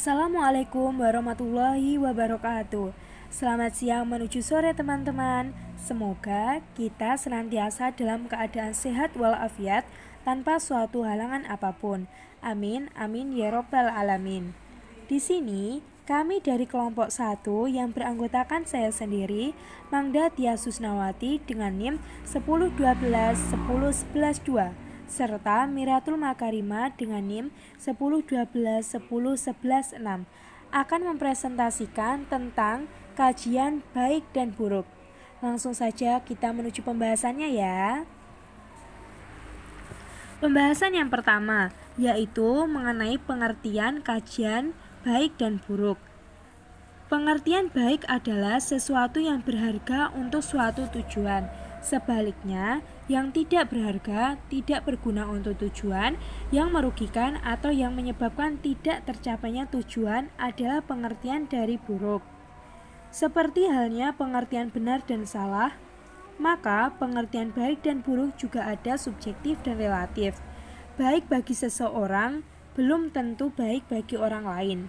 Assalamualaikum warahmatullahi wabarakatuh. Selamat siang menuju sore teman-teman. Semoga kita senantiasa dalam keadaan sehat walafiat tanpa suatu halangan apapun. Amin, amin ya robbal alamin. Di sini kami dari kelompok 1 yang beranggotakan saya sendiri, Mangda Tia Susnawati dengan NIM 1012 10 11 2 serta Miratul Makarima dengan NIM 1012 10 11 6 akan mempresentasikan tentang kajian baik dan buruk. Langsung saja kita menuju pembahasannya ya. Pembahasan yang pertama yaitu mengenai pengertian kajian baik dan buruk. Pengertian baik adalah sesuatu yang berharga untuk suatu tujuan. Sebaliknya, yang tidak berharga, tidak berguna untuk tujuan, yang merugikan atau yang menyebabkan tidak tercapainya tujuan adalah pengertian dari buruk. Seperti halnya pengertian benar dan salah, maka pengertian baik dan buruk juga ada subjektif dan relatif. Baik bagi seseorang belum tentu baik bagi orang lain.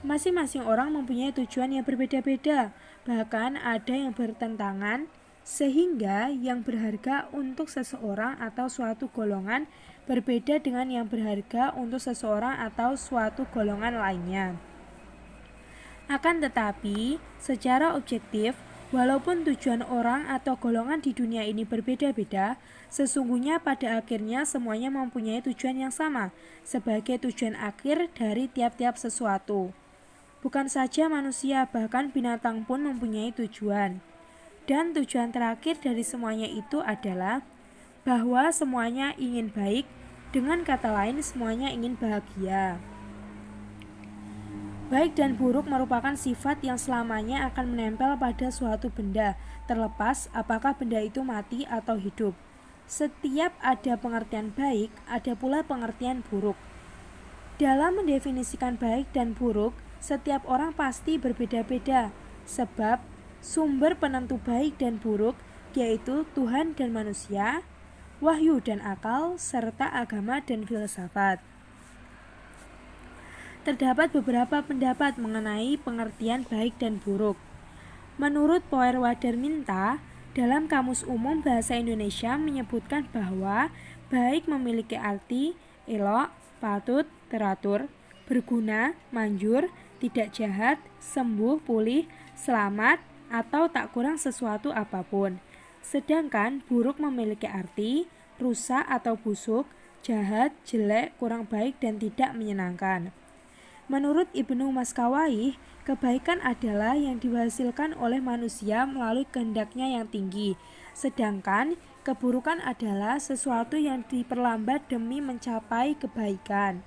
Masing-masing orang mempunyai tujuan yang berbeda-beda, bahkan ada yang bertentangan, sehingga yang berharga untuk seseorang atau suatu golongan berbeda dengan yang berharga untuk seseorang atau suatu golongan lainnya. Akan tetapi, secara objektif, walaupun tujuan orang atau golongan di dunia ini berbeda-beda, sesungguhnya pada akhirnya semuanya mempunyai tujuan yang sama, sebagai tujuan akhir dari tiap-tiap sesuatu. Bukan saja manusia, bahkan binatang pun mempunyai tujuan. Dan tujuan terakhir dari semuanya itu adalah bahwa semuanya ingin baik, dengan kata lain semuanya ingin bahagia. Baik dan buruk merupakan sifat yang selamanya akan menempel pada suatu benda, terlepas apakah benda itu mati atau hidup. Setiap ada pengertian baik, ada pula pengertian buruk. Dalam mendefinisikan baik dan buruk, setiap orang pasti berbeda-beda, sebab sumber penentu baik dan buruk yaitu Tuhan dan manusia, wahyu dan akal, serta agama dan filsafat. Terdapat beberapa pendapat mengenai pengertian baik dan buruk. Menurut Poerwadarminta, dalam Kamus Umum Bahasa Indonesia menyebutkan bahwa baik memiliki arti elok, patut, teratur, berguna, manjur, tidak jahat, sembuh, pulih, selamat, atau tak kurang sesuatu apapun. Sedangkan buruk memiliki arti rusak atau busuk, jahat, jelek, kurang baik, dan tidak menyenangkan. Menurut Ibnu Maskawayh, kebaikan adalah yang dihasilkan oleh manusia melalui kehendaknya yang tinggi, sedangkan keburukan adalah sesuatu yang diperlambat demi mencapai kebaikan.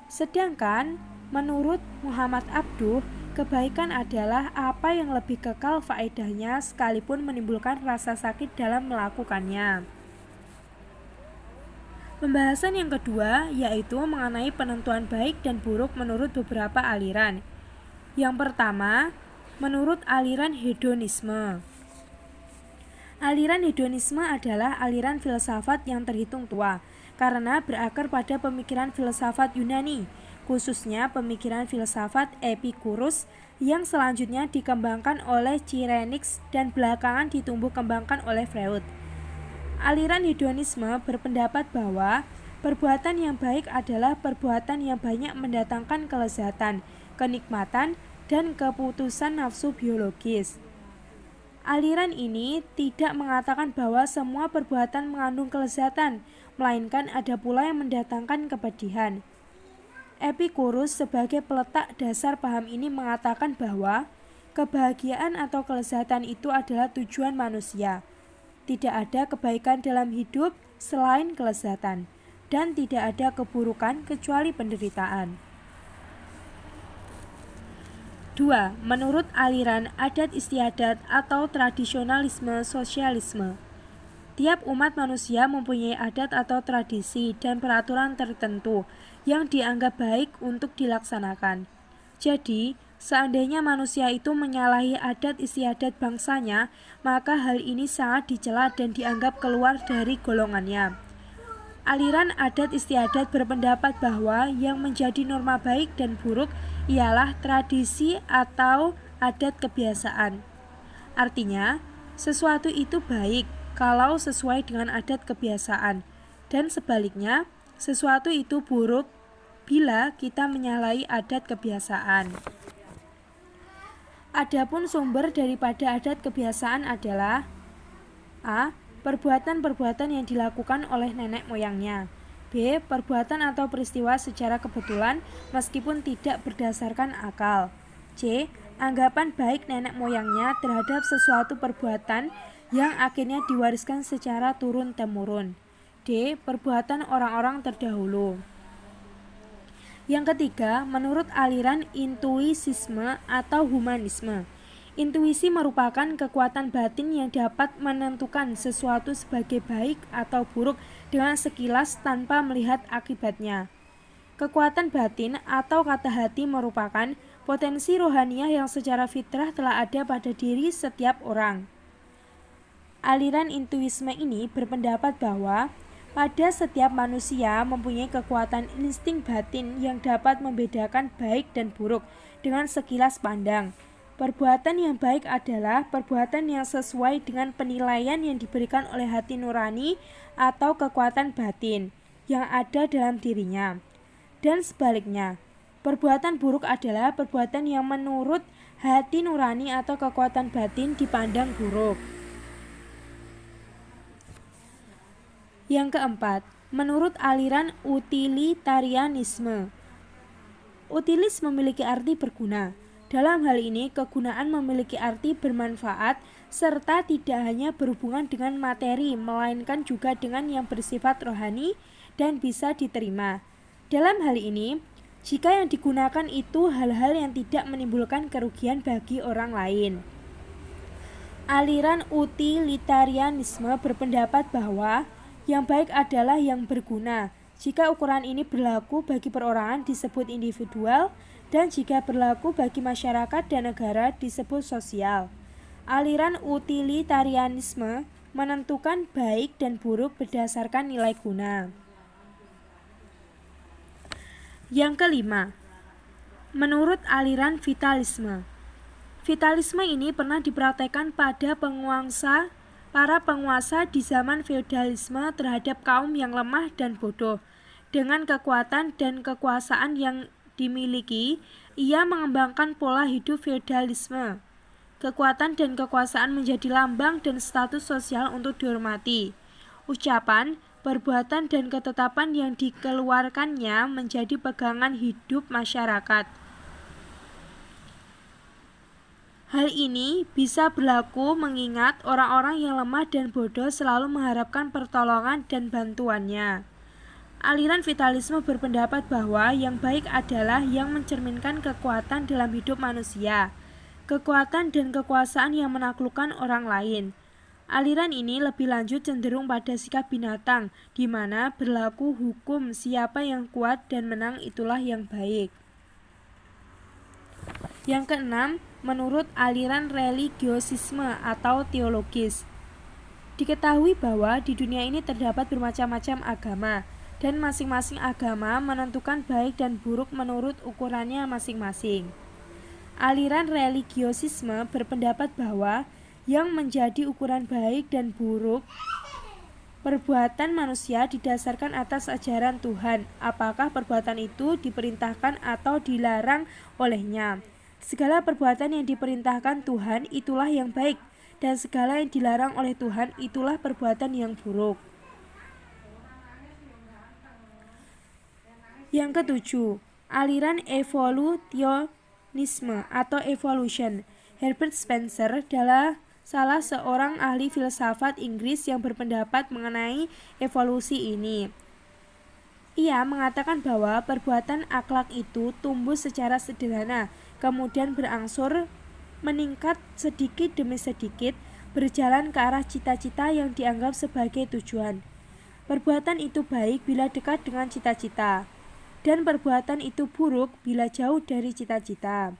Sedangkan menurut Muhammad Abduh, kebaikan adalah apa yang lebih kekal faedahnya sekalipun menimbulkan rasa sakit dalam melakukannya. Pembahasan yang kedua yaitu mengenai penentuan baik dan buruk menurut beberapa aliran. Yang pertama, menurut aliran hedonisme. Aliran hedonisme adalah aliran filsafat yang terhitung tua karena berakar pada pemikiran filsafat Yunani, khususnya pemikiran filsafat Epikurus yang selanjutnya dikembangkan oleh Cyrenaics dan belakangan ditumbuh kembangkan oleh Freud. Aliran hedonisme berpendapat bahwa perbuatan yang baik adalah perbuatan yang banyak mendatangkan kelezatan, kenikmatan, dan keputusan nafsu biologis. Aliran ini tidak mengatakan bahwa semua perbuatan mengandung kelezatan, melainkan ada pula yang mendatangkan kepedihan. Epikurus sebagai peletak dasar paham ini mengatakan bahwa kebahagiaan atau kelezatan itu adalah tujuan manusia. Tidak ada kebaikan dalam hidup selain kelezatan, dan tidak ada keburukan kecuali penderitaan. 2. Menurut aliran adat istiadat atau tradisionalisme sosialisme, tiap umat manusia mempunyai adat atau tradisi dan peraturan tertentu yang dianggap baik untuk dilaksanakan. Jadi, seandainya manusia itu menyalahi adat istiadat bangsanya, maka hal ini sangat dicela dan dianggap keluar dari golongannya. Aliran adat istiadat berpendapat bahwa yang menjadi norma baik dan buruk ialah tradisi atau adat kebiasaan. Artinya, sesuatu itu baik kalau sesuai dengan adat kebiasaan, dan sebaliknya, sesuatu itu buruk bila kita menyalahi adat kebiasaan. Adapun sumber daripada adat kebiasaan adalah A. Perbuatan-perbuatan yang dilakukan oleh nenek moyangnya. B. Perbuatan atau peristiwa secara kebetulan meskipun tidak berdasarkan akal. C. Anggapan baik nenek moyangnya terhadap sesuatu perbuatan yang akhirnya diwariskan secara turun-temurun. D. Perbuatan orang-orang terdahulu. Yang ketiga, menurut aliran intuisisme atau humanisme, intuisi merupakan kekuatan batin yang dapat menentukan sesuatu sebagai baik atau buruk dengan sekilas tanpa melihat akibatnya. Kekuatan batin atau kata hati merupakan potensi rohaniah yang secara fitrah telah ada pada diri setiap orang. Aliran intuisme ini berpendapat bahwa pada setiap manusia mempunyai kekuatan insting batin yang dapat membedakan baik dan buruk dengan sekilas pandang. Perbuatan yang baik adalah perbuatan yang sesuai dengan penilaian yang diberikan oleh hati nurani atau kekuatan batin yang ada dalam dirinya. Dan sebaliknya, perbuatan buruk adalah perbuatan yang menurut hati nurani atau kekuatan batin dipandang buruk. Yang keempat, menurut aliran utilitarianisme, utilis memiliki arti berguna. Dalam hal ini, kegunaan memiliki arti bermanfaat serta tidak hanya berhubungan dengan materi, melainkan juga dengan yang bersifat rohani dan bisa diterima. Dalam hal ini, jika yang digunakan itu hal-hal yang tidak menimbulkan kerugian bagi orang lain. Aliran utilitarianisme berpendapat bahwa yang baik adalah yang berguna. Jika ukuran ini berlaku bagi perorangan disebut individual, dan jika berlaku bagi masyarakat dan negara disebut sosial. Aliran utilitarianisme menentukan baik dan buruk berdasarkan nilai guna. Yang kelima, menurut aliran vitalisme. Vitalisme ini pernah dipraktekkan pada para penguasa di zaman feodalisme terhadap kaum yang lemah dan bodoh. Dengan kekuatan dan kekuasaan yang dimiliki, ia mengembangkan pola hidup feodalisme. Kekuatan dan kekuasaan menjadi lambang dan status sosial untuk dihormati. Ucapan, perbuatan, dan ketetapan yang dikeluarkannya menjadi pegangan hidup masyarakat. Hal ini bisa berlaku mengingat orang-orang yang lemah dan bodoh selalu mengharapkan pertolongan dan bantuannya. Aliran vitalisme berpendapat bahwa yang baik adalah yang mencerminkan kekuatan dalam hidup manusia, kekuatan dan kekuasaan yang menaklukkan orang lain. Aliran ini lebih lanjut cenderung pada sikap binatang, di mana berlaku hukum siapa yang kuat dan menang itulah yang baik. Yang keenam, menurut aliran religiosisme atau teologis, diketahui bahwa di dunia ini terdapat bermacam-macam agama, dan masing-masing agama menentukan baik dan buruk menurut ukurannya masing-masing. Aliran religiosisme berpendapat bahwa yang menjadi ukuran baik dan buruk perbuatan manusia didasarkan atas ajaran Tuhan, apakah perbuatan itu diperintahkan atau dilarang olehnya. Segala perbuatan yang diperintahkan Tuhan itulah yang baik, dan segala yang dilarang oleh Tuhan itulah perbuatan yang buruk. Yang ketujuh, aliran evolutionisme atau evolution. Herbert Spencer adalah salah seorang ahli filsafat Inggris yang berpendapat mengenai evolusi ini. Ia mengatakan bahwa perbuatan akhlak itu tumbuh secara sederhana, kemudian berangsur meningkat sedikit demi sedikit, berjalan ke arah cita-cita yang dianggap sebagai tujuan. Perbuatan itu baik bila dekat dengan cita-cita, dan perbuatan itu buruk bila jauh dari cita-cita.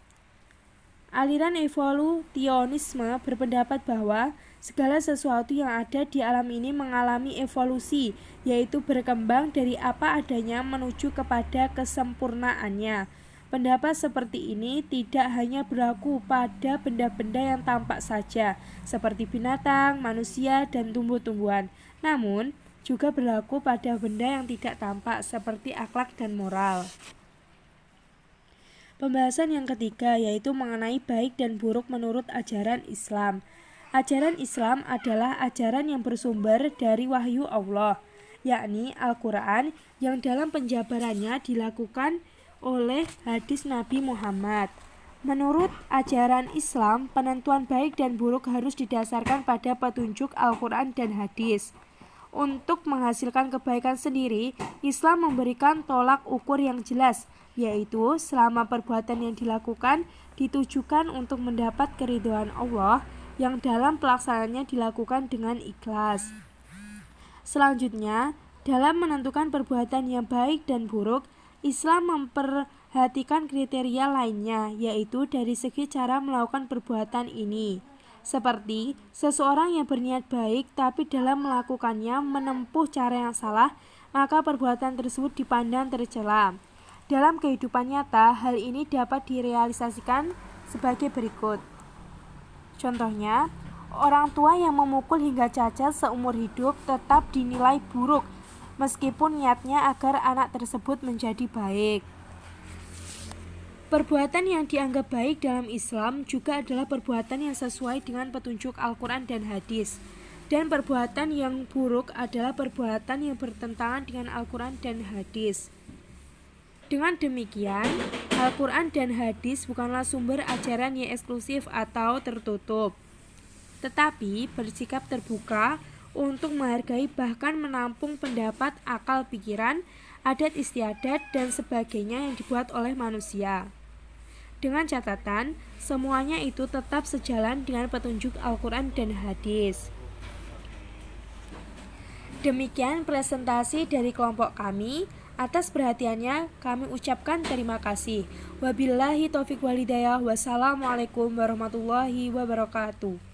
Aliran evolusionisme berpendapat bahwa segala sesuatu yang ada di alam ini mengalami evolusi, yaitu berkembang dari apa adanya menuju kepada kesempurnaannya. Pendapat seperti ini tidak hanya berlaku pada benda-benda yang tampak saja, seperti binatang, manusia, dan tumbuh-tumbuhan, namun juga berlaku pada benda yang tidak tampak, seperti akhlak dan moral. Pembahasan yang ketiga yaitu mengenai baik dan buruk menurut ajaran Islam. Ajaran Islam adalah ajaran yang bersumber dari wahyu Allah, yakni Al-Quran, yang dalam penjabarannya dilakukan oleh hadis Nabi Muhammad. Menurut ajaran Islam, penentuan baik dan buruk harus didasarkan pada petunjuk Al-Quran dan hadis. Untuk menghasilkan kebaikan sendiri, Islam memberikan tolak ukur yang jelas, yaitu selama perbuatan yang dilakukan ditujukan untuk mendapat keridhaan Allah yang dalam pelaksanaannya dilakukan dengan ikhlas. Selanjutnya, dalam menentukan perbuatan yang baik dan buruk, Islam memperhatikan kriteria lainnya, yaitu dari segi cara melakukan perbuatan ini. Seperti seseorang yang berniat baik tapi dalam melakukannya menempuh cara yang salah, maka perbuatan tersebut dipandang tercela. Dalam kehidupan nyata, hal ini dapat direalisasikan sebagai berikut. Contohnya, orang tua yang memukul hingga cacat seumur hidup tetap dinilai buruk, meskipun niatnya agar anak tersebut menjadi baik. Perbuatan yang dianggap baik dalam Islam juga adalah perbuatan yang sesuai dengan petunjuk Al-Quran dan hadis. Dan perbuatan yang buruk adalah perbuatan yang bertentangan dengan Al-Quran dan hadis. Dengan demikian, Al-Quran dan hadis bukanlah sumber ajaran yang eksklusif atau tertutup, tetapi bersikap terbuka untuk menghargai bahkan menampung pendapat, akal pikiran, adat istiadat, dan sebagainya yang dibuat oleh manusia. Dengan catatan, semuanya itu tetap sejalan dengan petunjuk Al-Quran dan hadis. Demikian presentasi dari kelompok kami. Atas perhatiannya kami ucapkan terima kasih. Wabillahi taufiq walhidayah. Wassalamualaikum warahmatullahi wabarakatuh.